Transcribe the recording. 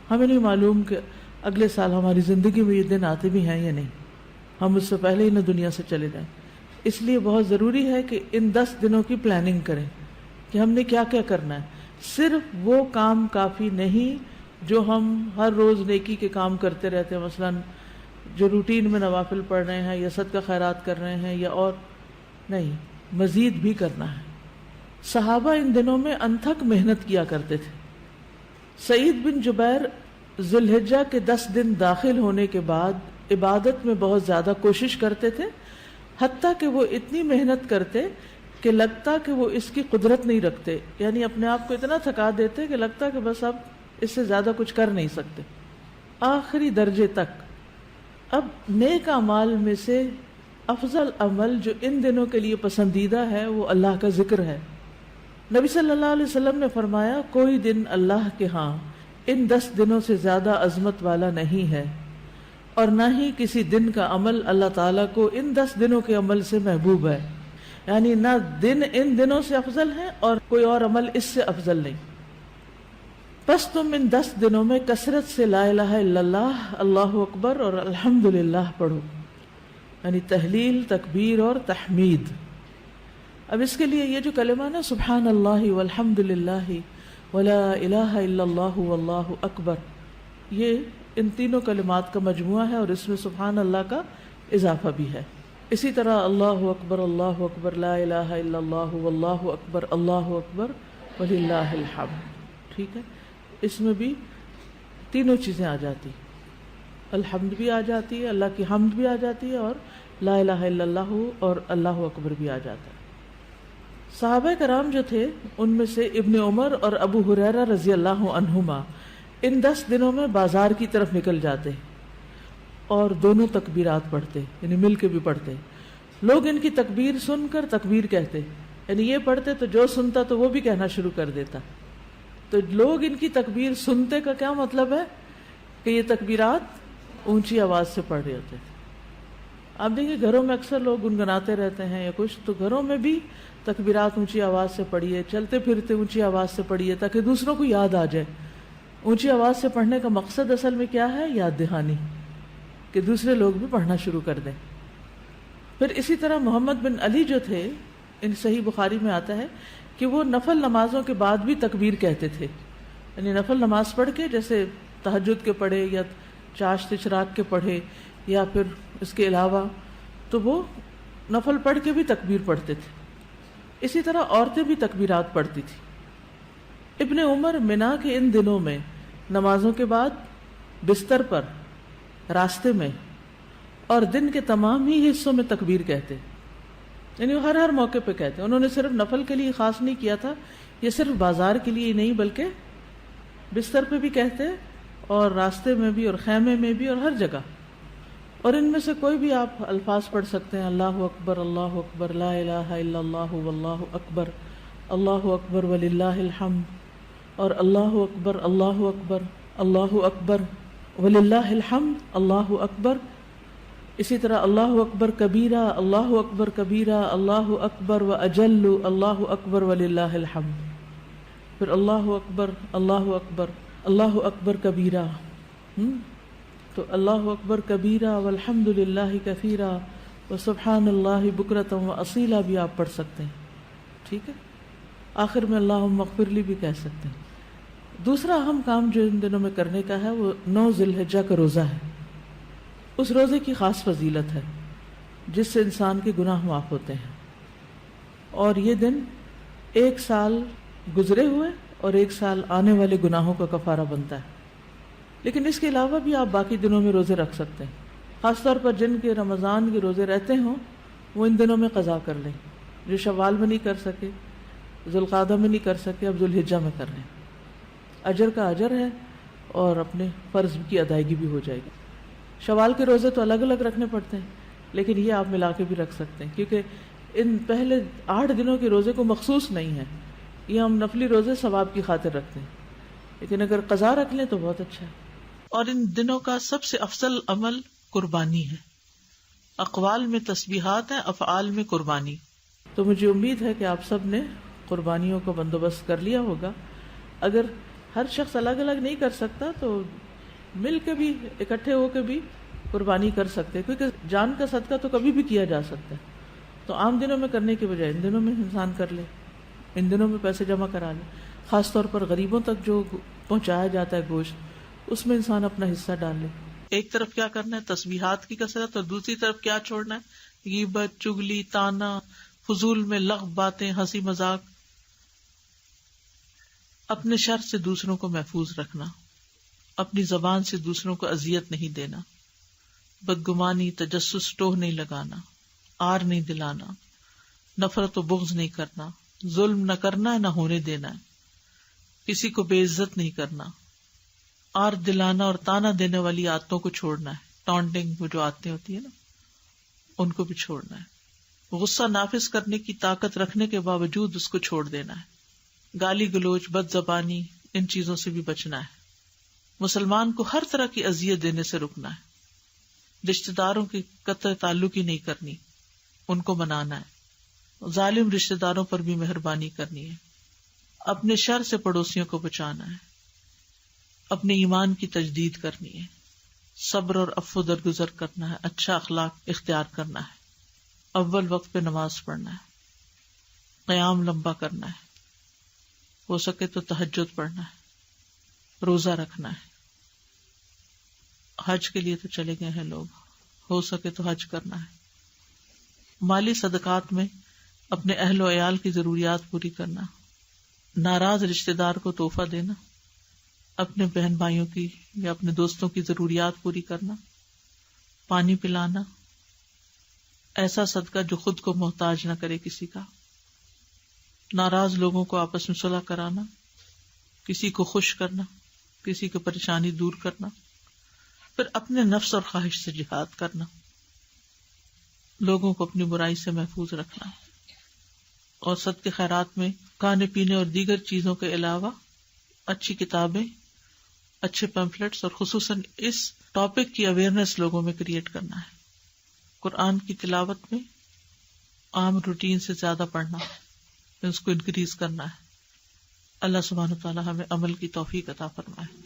ہمیں نہیں معلوم کہ اگلے سال ہماری زندگی میں یہ دن آتے بھی ہیں یا نہیں، ہم اس سے پہلے ہی نہ دنیا سے چلے جائیں. اس لیے بہت ضروری ہے کہ ان 10 دنوں کی پلاننگ کریں کہ ہم نے کیا کیا کرنا ہے. صرف وہ کام کافی نہیں جو ہم ہر روز نیکی کے کام کرتے رہتے ہیں، مثلا جو روٹین میں نوافل پڑھ رہے ہیں یا صدقہ خیرات کر رہے ہیں یا اور نہیں، مزید بھی کرنا ہے. صحابہ ان دنوں میں انتھک محنت کیا کرتے تھے. سعید بن جبیر ذی الحجہ کے 10 دن داخل ہونے کے بعد عبادت میں بہت زیادہ کوشش کرتے تھے، حتیٰ کہ وہ اتنی محنت کرتے کہ لگتا کہ وہ اس کی قدرت نہیں رکھتے، یعنی اپنے آپ کو اتنا تھکا دیتے کہ لگتا کہ بس اب اس سے زیادہ کچھ کر نہیں سکتے، آخری درجے تک. اب نیک اعمال میں سے افضل عمل جو ان دنوں کے لیے پسندیدہ ہے وہ اللہ کا ذکر ہے. نبی صلی اللہ علیہ وسلم نے فرمایا کوئی دن اللہ کے ہاں ان 10 دنوں سے زیادہ عظمت والا نہیں ہے، اور نہ ہی کسی دن کا عمل اللہ تعالیٰ کو ان 10 دنوں کے عمل سے محبوب ہے. یعنی نہ دن ان دنوں سے افضل ہے اور کوئی اور عمل اس سے افضل نہیں. بس تم ان 10 دنوں میں کثرت سے لا الہ الا اللہ، اللہ اکبر اور الحمدللہ پڑھو، یعنی تحلیل، تکبیر اور تحمید. اب اس کے لیے یہ جو کلمہ نا سبحان اللہ والحمدللہ ولا الہ الا اللہ واللہ اکبر، یہ ان تینوں کلمات کا مجموعہ ہے اور اس میں سبحان اللہ کا اضافہ بھی ہے. اسی طرح اللہ اکبر لا الہ الا اللہ واللہ اکبر وللہ الحمد. ٹھیک ہے، اس میں بھی تینوں چیزیں آ جاتی، الحمد بھی آ جاتی ہے، اللہ کی حمد بھی آ جاتی ہے، اور لا الہ الا اللہ اور اللہ اکبر بھی آ جاتا ہے. صحابہ کرام جو تھے ان میں سے ابن عمر اور ابو ہریرہ رضی اللہ عنہما ان 10 دنوں میں بازار کی طرف نکل جاتے اور دونوں تکبیرات پڑھتے، یعنی مل کے بھی پڑھتے. لوگ ان کی تکبیر سن کر تکبیر کہتے، یعنی یہ پڑھتے تو جو سنتا تو وہ بھی کہنا شروع کر دیتا. تو لوگ ان کی تکبیر سنتے کا کیا مطلب ہے کہ یہ تکبیرات اونچی آواز سے پڑھ رہے ہوتے تھے. آپ دیکھیں گھروں میں اکثر لوگ گنگناتے رہتے ہیں یا کچھ، تو گھروں میں بھی تکبیرات اونچی آواز سے پڑھیے، چلتے پھرتے اونچی آواز سے پڑھیے تاکہ دوسروں کو یاد آ جائے. اونچی آواز سے پڑھنے کا مقصد اصل میں کیا ہے؟ یاد دہانی، کہ دوسرے لوگ بھی پڑھنا شروع کر دیں. پھر اسی طرح محمد بن علی جو تھے، ان صحیح بخاری میں آتا ہے کہ وہ نفل نمازوں کے بعد بھی تکبیر کہتے تھے. یعنی نفل نماز پڑھ کے، جیسے تہجد کے پڑھے یا چاشت اشراق کے پڑھے یا پھر اس کے علاوہ، تو وہ نفل پڑھ کے بھی تکبیر پڑھتے تھے. اسی طرح عورتیں بھی تکبیرات پڑھتی تھی. ابن عمر منا کے ان دنوں میں نمازوں کے بعد بستر پر، راستے میں اور دن کے تمام ہی حصوں میں تکبیر کہتے، یعنی وہ ہر موقع پہ کہتے. انہوں نے صرف نفل کے لیے خاص نہیں کیا تھا، یہ صرف بازار کے لیے نہیں بلکہ بستر پہ بھی کہتے اور راستے میں بھی اور خیمے میں بھی اور ہر جگہ. اور ان میں سے کوئی بھی آپ الفاظ پڑھ سکتے ہیں، اللہ اکبر لا الہ الا اللہ واللہ اکبر وللہ الحمد، اور اللہ اکبر وللہ الحمد، اللہ اکبر. اسی طرح اللہ اکبر کبیرہ، اللہ اکبر و اجل، اللہ اکبر وللہ الحمد. پھر اللہ اکبر کبیرہ، تو اللہ اکبر کبیرہ والحمد للہ کثیرہ وسبحان اللہ بکرۃ واصیلا بھی آپ پڑھ سکتے ہیں. ٹھیک ہے، آخر میں اللہم اغفر لی بھی کہہ سکتے ہیں. دوسرا اہم کام جو ان دنوں میں کرنے کا ہے وہ 9 ذی الحجہ کا روزہ ہے. اس روزے کی خاص فضیلت ہے جس سے انسان کے گناہ معاف ہوتے ہیں، اور یہ دن 1 سال گزرے ہوئے اور 1 سال آنے والے گناہوں کا کفارہ بنتا ہے. لیکن اس کے علاوہ بھی آپ باقی دنوں میں روزے رکھ سکتے ہیں. خاص طور پر جن کے رمضان کے روزے رہتے ہوں وہ ان دنوں میں قضا کر لیں. جو شوال میں نہیں کر سکے، ذوالقعدہ میں نہیں کر سکے، اب ذوالحجہ میں کر لیں. اجر کا اجر ہے اور اپنے فرض کی ادائیگی بھی ہو جائے گی. شوال کے روزے تو الگ الگ رکھنے پڑتے ہیں، لیکن یہ آپ ملا کے بھی رکھ سکتے ہیں، کیونکہ ان پہلے 8 دنوں کے روزے کو مخصوص نہیں ہے. یہ ہم نفلی روزے ثواب کی خاطر رکھتے ہیں، لیکن اگر قضا رکھ لیں تو بہت اچھا ہے. اور ان دنوں کا سب سے افضل عمل قربانی ہے. اقوال میں تسبیحات ہیں، افعال میں قربانی. تو مجھے امید ہے کہ آپ سب نے قربانیوں کا بندوبست کر لیا ہوگا. اگر ہر شخص الگ الگ نہیں کر سکتا، تو مل کے بھی اکٹھے ہو کے بھی قربانی کر سکتے، کیونکہ جان کا صدقہ تو کبھی بھی کیا جا سکتا ہے. تو عام دنوں میں کرنے کے بجائے ان دنوں میں انسان کر لے، ان دنوں میں پیسے جمع کرا لے. خاص طور پر غریبوں تک جو پہنچایا جاتا ہے گوشت، اس میں انسان اپنا حصہ ڈال لے. ایک طرف کیا کرنا ہے، تسبیحات کی کثرت، اور دوسری طرف کیا چھوڑنا ہے، غیبت، چگلی، تانا، فضول میں لغو باتیں، ہنسی مذاق. اپنے شر سے دوسروں کو محفوظ رکھنا، اپنی زبان سے دوسروں کو اذیت نہیں دینا، بدگمانی، تجسس، ٹوہ نہیں لگانا، آر نہیں دلانا، نفرت و بغض نہیں کرنا، ظلم نہ کرنا ہے نہ ہونے دینا ہے، کسی کو بے عزت نہیں کرنا، آر دلانا اور تانا دینے والی عادتوں کو چھوڑنا ہے. ٹانٹنگ، وہ جو عادتیں ہوتی ہیں نا، ان کو بھی چھوڑنا ہے. غصہ نافذ کرنے کی طاقت رکھنے کے باوجود اس کو چھوڑ دینا ہے. گالی گلوچ، بد زبانی، ان چیزوں سے بھی بچنا ہے. مسلمان کو ہر طرح کی اذیت دینے سے رکنا ہے. رشتہ داروں کی قطع تعلق ہی نہیں کرنی، ان کو منانا ہے. ظالم رشتہ داروں پر بھی مہربانی کرنی ہے. اپنے شر سے پڑوسیوں کو بچانا ہے. اپنے ایمان کی تجدید کرنی ہے. صبر اور عفو درگزر کرنا ہے. اچھا اخلاق اختیار کرنا ہے. اول وقت پہ نماز پڑھنا ہے. قیام لمبا کرنا ہے. ہو سکے تو تہجد پڑھنا ہے. روزہ رکھنا ہے. حج کے لیے تو چلے گئے ہیں لوگ، ہو سکے تو حج کرنا ہے. مالی صدقات میں اپنے اہل و عیال کی ضروریات پوری کرنا. ناراض رشتہ دار کو تحفہ دینا. اپنے بہن بھائیوں کی یا اپنے دوستوں کی ضروریات پوری کرنا. پانی پلانا. ایسا صدقہ جو خود کو محتاج نہ کرے کسی کا. ناراض لوگوں کو آپس میں صلح کرانا. کسی کو خوش کرنا، کسی کی پریشانی دور کرنا. پھر اپنے نفس اور خواہش سے جہاد کرنا. لوگوں کو اپنی برائی سے محفوظ رکھنا. اور صدقے خیرات میں کھانے پینے اور دیگر چیزوں کے علاوہ اچھی کتابیں، اچھے پیمفلیٹس اور خصوصاً اس ٹاپک کی اویئرنیس لوگوں میں کریٹ کرنا ہے. قرآن کی تلاوت میں عام روٹین سے زیادہ پڑھنا، اس کو انکریز کرنا ہے. اللہ سبحانہ و تعالی ہمیں عمل کی توفیق عطا فرمائے.